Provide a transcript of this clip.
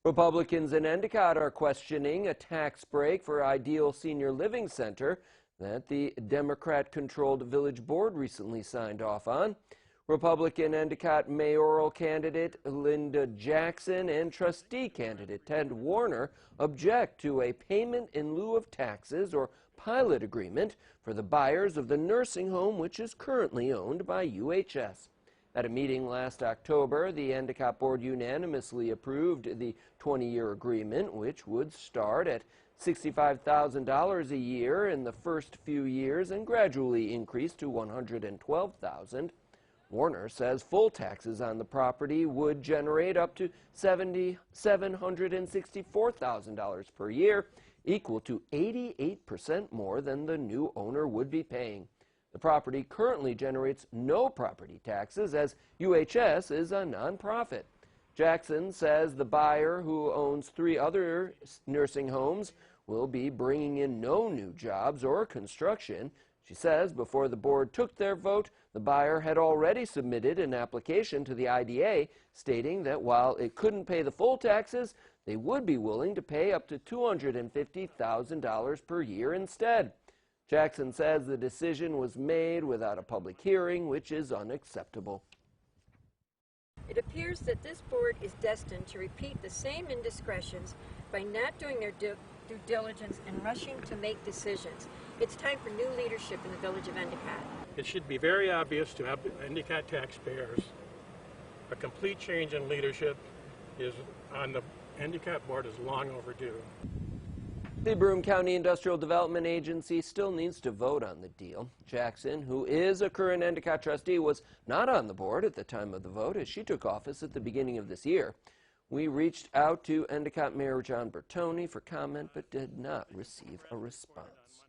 Republicans in Endicott are questioning a tax break for Ideal Senior Living Center that the Democrat-controlled village board recently signed off on. Republican Endicott mayoral candidate Linda Jackson and trustee candidate Ted Warner object to a payment in lieu of taxes or pilot agreement for the buyers of the nursing home, which is currently owned by UHS. At a meeting last October, the Endicott board unanimously approved the 20-year agreement, which would start at $65,000 a year in the first few years and gradually increase to $112,000. Warner says full taxes on the property would generate up to $764,000 per year, equal to 88% more than the new owner would be paying. The property currently generates no property taxes as UHS is a nonprofit. Jackson says the buyer, who owns 3 other nursing homes, will be bringing in no new jobs or construction. She says before the board took their vote, the buyer had already submitted an application to the IDA stating that while it couldn't pay the full taxes, they would be willing to pay up to $250,000 per year instead. Jackson says the decision was made without a public hearing, which is unacceptable. It appears that this board is destined to repeat the same indiscretions by not doing their due diligence and rushing to make decisions. It's time for new leadership in the village of Endicott. It should be very obvious to Endicott taxpayers. A complete change in leadership is on the Endicott board is long overdue. The Broome County Industrial Development Agency still needs to vote on the deal. Jackson, who is a current Endicott trustee, was not on the board at the time of the vote as she took office at the beginning of this year. We reached out to Endicott Mayor John Bertoni for comment but did not receive a response.